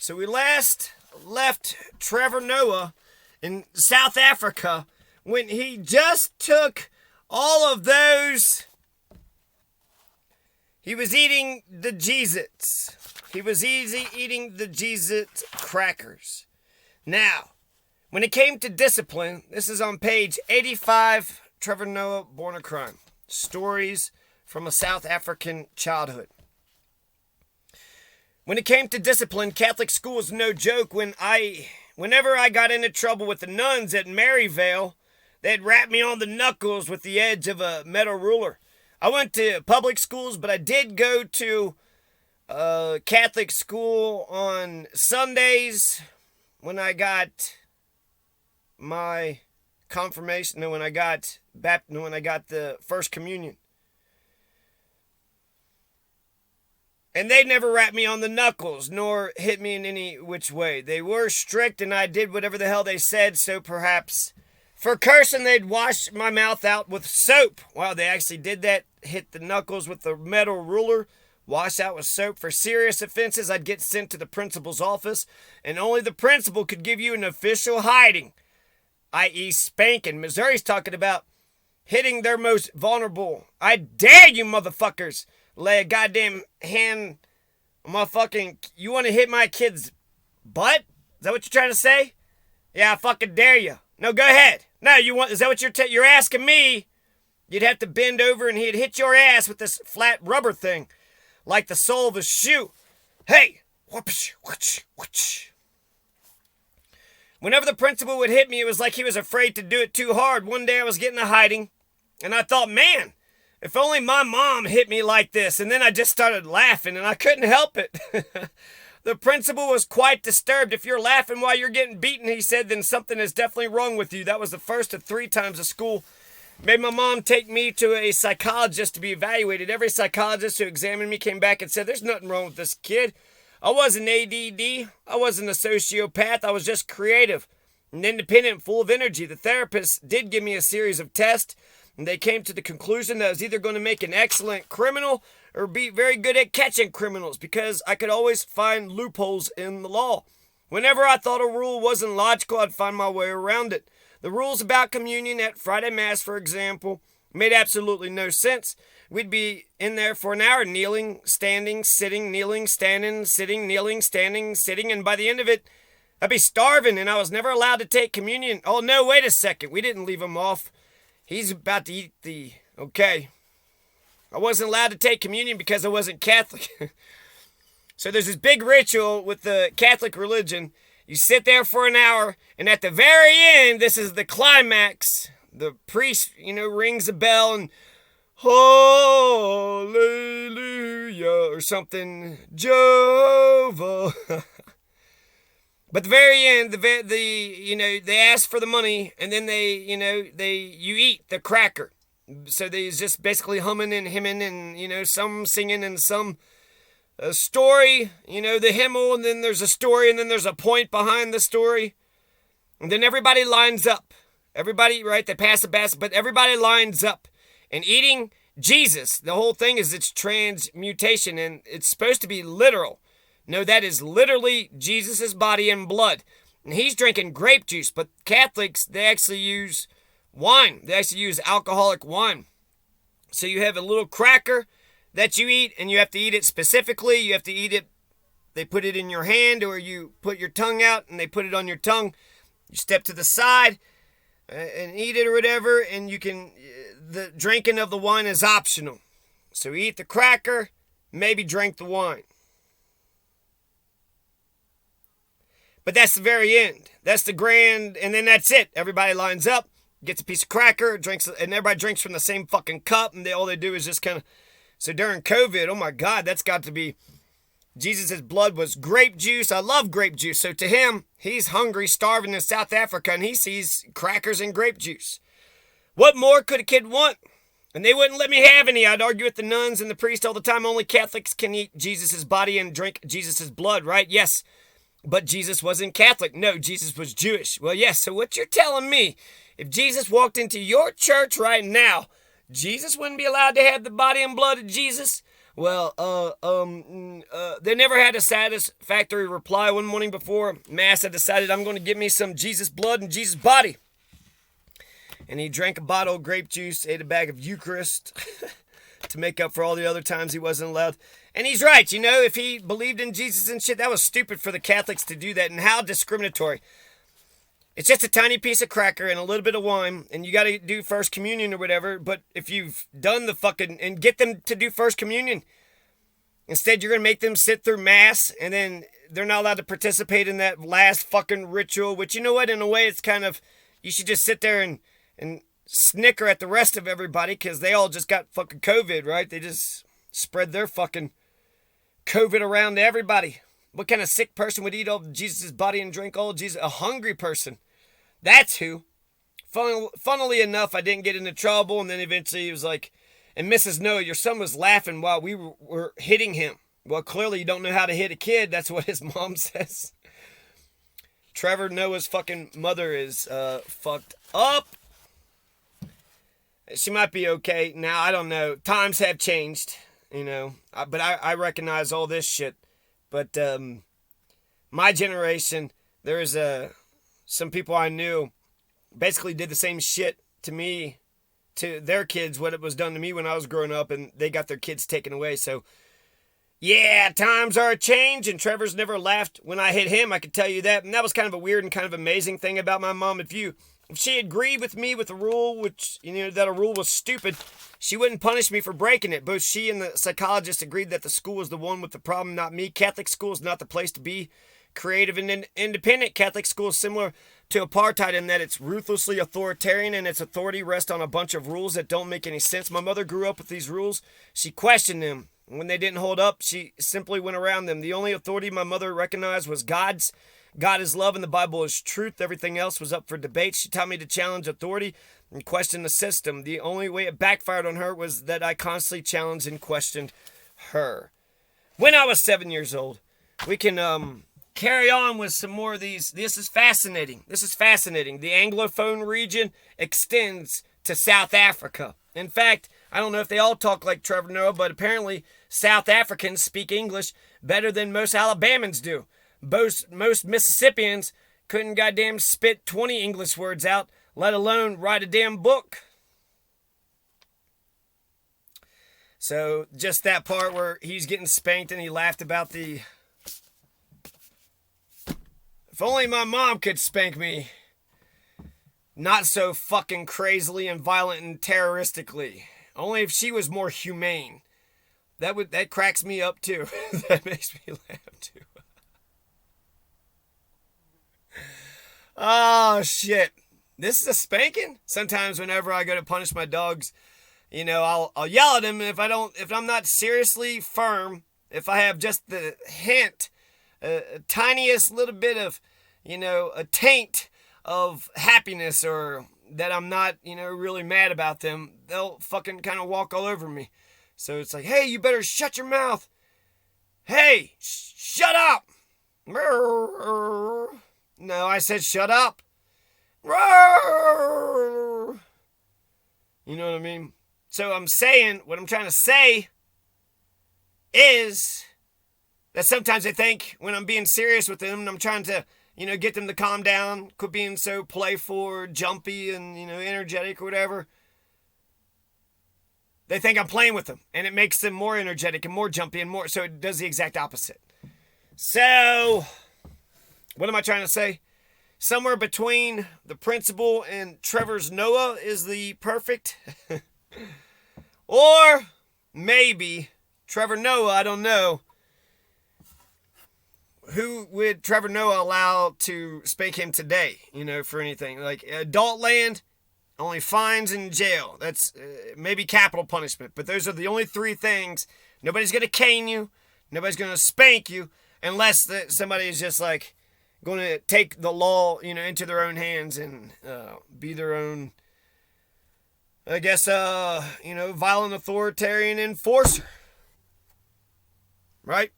So we last left Trevor Noah in South Afrika when he just took all of those. He was eating the Cheez-Its. He was eating the Cheez-Its crackers. Now, when it came to discipline, this is on page 85, Trevor Noah, Born a Crime. Stories from a South African childhood. When it came to discipline, Catholic school was no joke. Whenever I got into trouble with the nuns at Maryvale, they'd rap me on the knuckles with the edge of a metal ruler. I went to public schools, but I did go to Catholic school on Sundays when I got my confirmation, and when I got the first communion. And they never rapped me on the knuckles, nor hit me in any which way. They were strict, and I did whatever the hell they said, so perhaps for cursing, they'd wash my mouth out with soap. Wow, they actually did that. Hit the knuckles with the metal ruler, wash out with soap. For serious offenses, I'd get sent to the principal's office, and only the principal could give you an official hiding, i.e. spanking. Missouri's talking about hitting their most vulnerable. I dare you motherfuckers lay a goddamn hand on my fucking... You want to hit my kid's butt? Is that what you're trying to say? Yeah, I fucking dare you. No, go ahead. No, you want... Is that what you're asking me? You'd have to bend over and he'd hit your ass with this flat rubber thing, like the sole of a shoe. Hey! Whoosh, whoosh, whoosh. Whenever the principal would hit me, it was like he was afraid to do it too hard. One day I was getting a hiding, and I thought, man, if only my mom hit me like this. And then I just started laughing, and I couldn't help it. The principal was quite disturbed. If you're laughing while you're getting beaten, he said, then something is definitely wrong with you. That was the first of 3 times of school. Made my mom take me to a psychologist to be evaluated. Every psychologist who examined me came back and said, there's nothing wrong with this kid. I wasn't ADD. I wasn't a sociopath. I was just creative and independent, full of energy. The therapist did give me a series of tests, and they came to the conclusion that I was either going to make an excellent criminal or be very good at catching criminals, because I could always find loopholes in the law. Whenever I thought a rule wasn't logical, I'd find my way around it. The rules about communion at Friday Mass, for example, made absolutely no sense. We'd be in there for an hour, kneeling, standing, sitting, kneeling, standing, sitting, kneeling, standing, sitting, and by the end of it, I'd be starving, and I was never allowed to take communion. Oh, no, wait a second. We didn't leave him off. He's about to eat the... Okay. I wasn't allowed to take communion because I wasn't Catholic. So there's this big ritual with the Catholic religion. You sit there for an hour, and at the very end, this is the climax. The priest, rings a bell and hallelujah or something, Jehovah. But the very end, they ask for the money, and then you eat the cracker. So they just basically humming and hymning, and some singing and some a story, the hymnal, and then there's a story, and then there's a point behind the story. And then everybody lines up. Everybody, right, they pass the basket, but everybody lines up. And eating Jesus, the whole thing is it's transmutation, and it's supposed to be literal. No, that is literally Jesus' body and blood. And he's drinking grape juice, but Catholics, they actually use wine. They actually use alcoholic wine. So you have a little cracker that you eat, and you have to eat it specifically. You have to eat it, they put it in your hand, or you put your tongue out, and they put it on your tongue. You step to the side and eat it or whatever, and you can, the drinking of the wine is optional. So eat the cracker, maybe drink the wine. But that's the very end. That's the grand, and then that's it. Everybody lines up, gets a piece of cracker, drinks, and everybody drinks from the same fucking cup, and all they do is just kind of... So during COVID, oh my God, that's got to be... Jesus' blood was grape juice. I love grape juice. So to him, he's hungry, starving in South Afrika, and he sees crackers and grape juice. What more could a kid want? And they wouldn't let me have any. I'd argue with the nuns and the priest all the time. Only Catholics can eat Jesus' body and drink Jesus' blood, right? Yes. But Jesus wasn't Catholic. No, Jesus was Jewish. Well, yes. So what you're telling me, if Jesus walked into your church right now, Jesus wouldn't be allowed to have the body and blood of Jesus? Well, they never had a satisfactory reply. One morning before Mass, I decided I'm going to give me some Jesus blood and Jesus body. And he drank a bottle of grape juice, ate a bag of Eucharist to make up for all the other times he wasn't allowed. And he's right, you know, if he believed in Jesus and shit, that was stupid for the Catholics to do that. And how discriminatory. It's just a tiny piece of cracker and a little bit of wine, and you got to do First Communion or whatever. But if you've done the fucking, and get them to do First Communion, instead you're going to make them sit through Mass, and then they're not allowed to participate in that last fucking ritual, which, you know what, in a way it's kind of, you should just sit there and snicker at the rest of everybody, because they all just got fucking COVID, right? They just spread their fucking COVID around to everybody. What kind of sick person would eat all of Jesus' body and drink all of Jesus? A hungry person. That's who. Funnily enough, I didn't get into trouble, and then eventually he was like, and Mrs. Noah, your son was laughing while we were hitting him. Well, clearly you don't know how to hit a kid. That's what his mom says. Trevor Noah's fucking mother is fucked up. She might be okay. Now, I don't know. Times have changed, you know. But I recognize all this shit. But my generation, there is some people I knew basically did the same shit to me, to their kids, what it was done to me when I was growing up, and they got their kids taken away. So, yeah, times are a change, and Trevor's never laughed when I hit him, I can tell you that. And that was kind of a weird and kind of amazing thing about my mom. If she agreed with me with a rule, which, you know, that a rule was stupid, she wouldn't punish me for breaking it. Both she and the psychologist agreed that the school was the one with the problem, not me. Catholic school is not the place to be creative and independent. Catholic school is similar to apartheid in that it's ruthlessly authoritarian, and its authority rests on a bunch of rules that don't make any sense. My mother grew up with these rules. She questioned them. When they didn't hold up, she simply went around them. The only authority my mother recognized was God's. God is love and the Bible is truth. Everything else was up for debate. She taught me to challenge authority and question the system. The only way it backfired on her was that I constantly challenged and questioned her. When I was 7 years old, we can carry on with some more of these. This is fascinating. The Anglophone region extends to South Africa. In fact, I don't know if they all talk like Trevor Noah, but apparently South Africans speak English better than most Alabamans do. Most Mississippians couldn't goddamn spit 20 English words out, let alone write a damn book. So just that part where he's getting spanked and he laughed about the... If only my mom could spank me. Not so fucking crazily and violent and terroristically. Only if she was more humane. That cracks me up too. That makes me laugh too. Oh, shit. This is a spanking? Sometimes whenever I go to punish my dogs, you know, I'll yell at them. And if I'm not seriously firm, if I have just the hint, tiniest little bit of, you know, a taint of happiness, or that I'm not, you know, really mad about them, they'll fucking kind of walk all over me. So it's like, hey, you better shut your mouth. Hey, shut up. No, I said shut up. You know what I mean? So what I'm trying to say is that sometimes they think when I'm being serious with them and I'm trying to, you know, get them to calm down, quit being so playful or jumpy and, you know, energetic or whatever, they think I'm playing with them, and it makes them more energetic and more jumpy and more, so it does the exact opposite. So, what am I trying to say? Somewhere between the principal and Trevor's Noah is the perfect. Or maybe Trevor Noah, I don't know. Who would Trevor Noah allow to spank him today, you know, for anything? Like adult land, only fines and jail. That's maybe capital punishment. But those are the only three things. Nobody's going to cane you. Nobody's going to spank you unless somebody is just like going to take the law, you know, into their own hands and be their own, I guess, you know, violent authoritarian enforcer. Right?